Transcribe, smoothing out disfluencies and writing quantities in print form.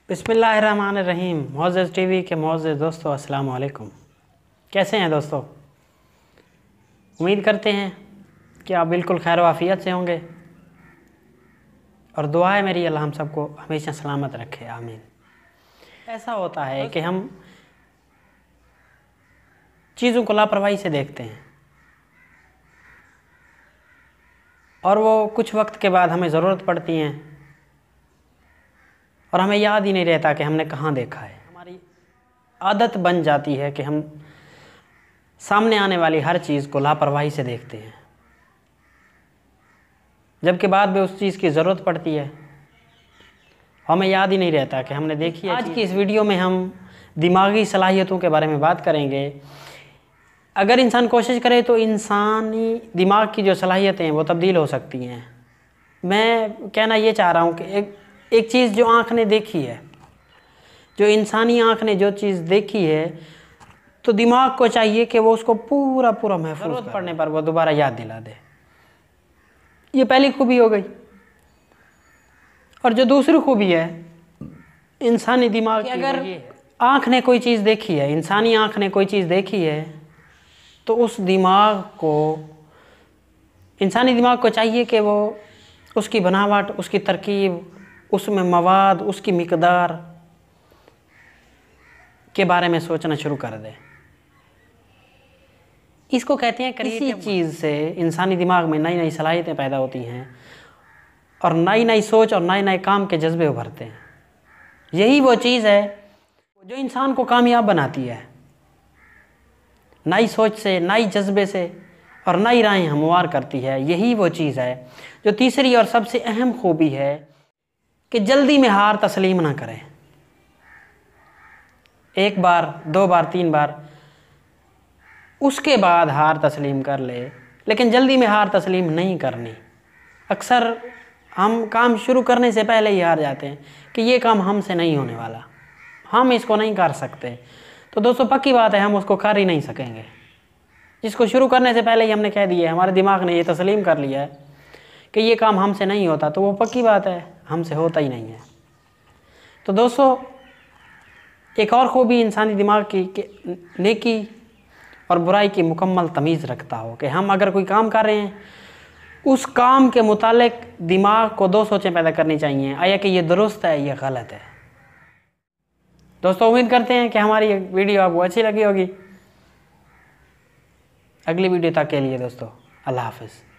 बिस्मिल्लाहिर्रहमानिर्रहीम। मोअज़्ज़ज़ टीवी के मोअज़्ज़ज़ दोस्तों, अस्सलाम वालेकुम। कैसे हैं दोस्तों? उम्मीद करते हैं कि आप बिल्कुल खैर वाफ़ियत से होंगे और दुआ है मेरी अल्लाह हम सबको हमेशा सलामत रखे, आमीन। ऐसा होता है कि हम चीज़ों को लापरवाही से देखते हैं और वो कुछ वक्त के बाद हमें ज़रूरत पड़ती हैं और हमें याद ही नहीं रहता कि हमने कहाँ देखा है। हमारी आदत बन जाती है कि हम सामने आने वाली हर चीज़ को लापरवाही से देखते हैं, जबकि बाद में उस चीज़ की ज़रूरत पड़ती है, हमें याद ही नहीं रहता कि हमने देखी है। आज की इस वीडियो में हम दिमागी सलाहियतों के बारे में बात करेंगे। अगर इंसान कोशिश करे तो इंसानी दिमाग की जो सलाहियतें हैं वो तब्दील हो सकती हैं। मैं कहना ये चाह रहा हूँ कि एक चीज़ जो आँख ने देखी है, जो इंसानी आँख ने जो चीज़ देखी है, तो दिमाग को चाहिए कि वो उसको पूरा महफूज, ज़रूरत पड़ने पर वो दोबारा याद दिला दे। ये पहली खूबी हो गई। और जो दूसरी खूबी है इंसानी दिमाग की, अगर आँख ने कोई चीज़ देखी है, इंसानी आँख ने कोई चीज़ देखी है, तो उस दिमाग को, इंसानी दिमाग को चाहिए कि वो उसकी बनावट, उसकी तरकीब, उसमें मवाद, उसकी मिकदार के बारे में सोचना शुरू कर दे। इसको कहते हैं क्रिएटिव। इसी चीज़ से इंसानी दिमाग में नई नई सलाहियतें पैदा होती हैं और नई नई सोच और नए नए काम के जज्बे उभरते हैं। यही वो चीज़ है जो इंसान को कामयाब बनाती है। नई सोच से, नई जज्बे से और नई राहें हमवार करती है। यही वो चीज़ है जो तीसरी और सबसे अहम खूबी है कि जल्दी में हार तस्लीम ना करें। एक बार, दो बार, तीन बार, उसके बाद हार तस्लीम कर ले, लेकिन जल्दी में हार तस्लीम नहीं करनी। अक्सर हम काम शुरू करने से पहले ही हार जाते हैं कि ये काम हमसे नहीं होने वाला, हम इसको नहीं कर सकते। तो दोस्तों पक्की बात है, हम उसको कर ही नहीं सकेंगे। जिसको शुरू करने से पहले ही हमने कह दिया है, हमारे दिमाग ने ये तस्लीम कर लिया है कि ये काम हमसे नहीं होता, तो वो पक्की बात है हमसे होता ही नहीं है। तो दोस्तों एक और खूबी इंसानी दिमाग की कि नेकी और बुराई की मुकम्मल तमीज़ रखता हो, कि हम अगर कोई काम कर रहे हैं, उस काम के मुतालिक दिमाग को दो सोचें पैदा करनी चाहिए, आया कि ये दुरुस्त है, ये गलत है। दोस्तों उम्मीद करते हैं कि हमारी वीडियो आपको अच्छी लगी होगी। अगली वीडियो तक के लिए दोस्तों अल्लाह हाफ़िज़।